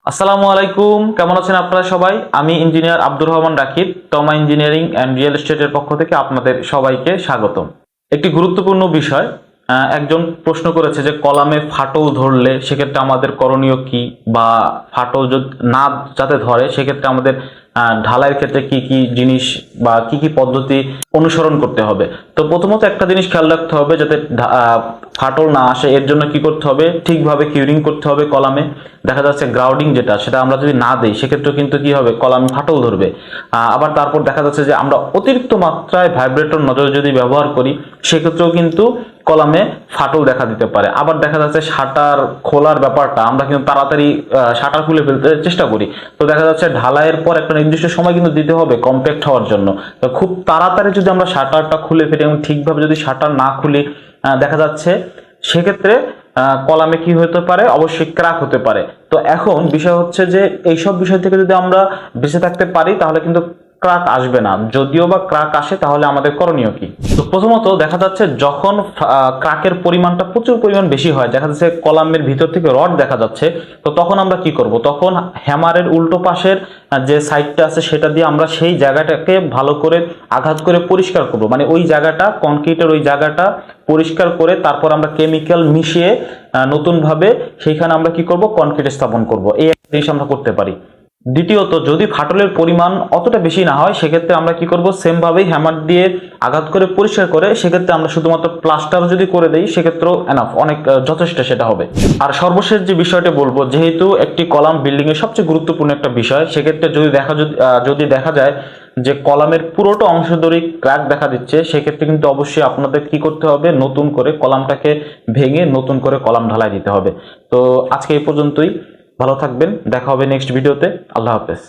আসসালামু আলাইকুম, কেমন আছেন আপনারা সবাই? আমি ইঞ্জিনিয়ার আব্দুর রহমান রাকিব, তমা ইঞ্জিনিয়ারিং অ্যান্ড রিয়েল এস্টেটের পক্ষ থেকে আপনাদের সবাইকে স্বাগতম। একটি গুরুত্বপূর্ণ বিষয়, একজন প্রশ্ন করেছে যে কলামে ফাটল ধরলে সেক্ষেত্রে আমাদের করণীয় কি, বা ফাটল যদি না যাতে ধরে সেক্ষেত্রে আমাদের ঢালাইয়ের ক্ষেত্রে কি কি জিনিস বা কি কি পদ্ধতি অনুসরণ করতে হবে। তো প্রথমত একটা জিনিস খেয়াল রাখতে হবে যাতে ফাটল না আসে, এর জন্য কি করতে হবে, ঠিকভাবে কিউরিং করতে হবে কলামে। দেখা যাচ্ছে গ্রাউডিং যেটা, সেটা আমরা যদি না দিই সেক্ষেত্রে কিন্তু কি হবে, কলামে ফাটল ধরবে। আবার তারপর দেখা যাচ্ছে যে আমরা অতিরিক্ত মাত্রায় ভাইব্রেটর নজল যদি ব্যবহার করি সেক্ষেত্রেও কিন্তু কলামে ফাটল দেখা দিতে পারে। আবার দেখা যাচ্ছে শাটার খোলার ব্যাপারটা, আমরা কিন্তু তাড়াতাড়ি শাটার খুলে ফেলতে চেষ্টা করি। তো দেখা যাচ্ছে ঢালাইয়ের পর একটা নির্দিষ্ট সময় কিন্তু দিতে হবে কম্প্যাক্ট হওয়ার জন্য। তো খুব তাড়াতাড়ি যদি আমরা শাটারটা খুলে ফেলি এবং ঠিকভাবে যদি শাটার না খুলি, দেখা যাচ্ছে সেক্ষেত্রে কলামে কি হতে পারে, অবশ্যই ক্র্যাক হতে পারে। তো এখন বিষয় হচ্ছে যে এইসব বিষয় থেকে যদি আমরা বেঁচে থাকতে পারি তাহলে কিন্তু ক্র্যাক আসবে না। যদিও বা ক্র্যাক আসে তাহলে আমাদের করণীয় কি? তো প্রথমত দেখা যাচ্ছে যখন ক্র্যাকের পরিমাণটা প্রচুর পরিমাণ বেশি হয়, দেখা যাচ্ছে কলামের ভিতর থেকে রড দেখা যাচ্ছে, তো তখন আমরা কি করব, তখন হ্যামারের উল্টো পাশের যে সাইডটা আছে সেটা দিয়ে আমরা সেই জায়গাটাকে ভালো করে আঘাত করে পরিষ্কার করব। মানে ওই জায়গাটা, কনক্রিটের ওই জায়গাটা পরিষ্কার করে তারপর আমরা কেমিক্যাল মিশিয়ে নতুনভাবে সেইখানে আমরা কি করব, কনক্রিট স্থাপন করব। এই একটা জিনিস আমরা করতে পারি। দ্বিতীয়ত, যদি ফাটলের পরিমাণ অতটা বেশি না হয় সেক্ষেত্রে আমরা কি করব, সেম ভাবেই হ্যামার দিয়ে আঘাত করে পরিষ্কার করে সেক্ষেত্রে আমরা শুধুমাত্র প্লাস্টার যদি করে দেই সেক্ষেত্রেও এনাফ, অনেক যথেষ্ট সেটা হবে। আর সর্বশেষ যে বিষয়টা বলবো, যেহেতু একটি কলাম বিল্ডিং এর সবচেয়ে গুরুত্বপূর্ণ একটা বিষয়, সেক্ষেত্রে যদি দেখা যায় যে কলামের পুরোটা অংশ ধরে ক্র্যাক দেখা দিচ্ছে, সেক্ষেত্রে কিন্তু অবশ্যই আপনাদের কি করতে হবে, নতুন করে কলামটাকে ভেঙে নতুন করে কলাম ঢালাই দিতে হবে। তো আজকে এই পর্যন্তই। ভালো থাকবেন, দেখা হবে নেক্সট ভিডিওতে। আল্লাহ হাফেজ।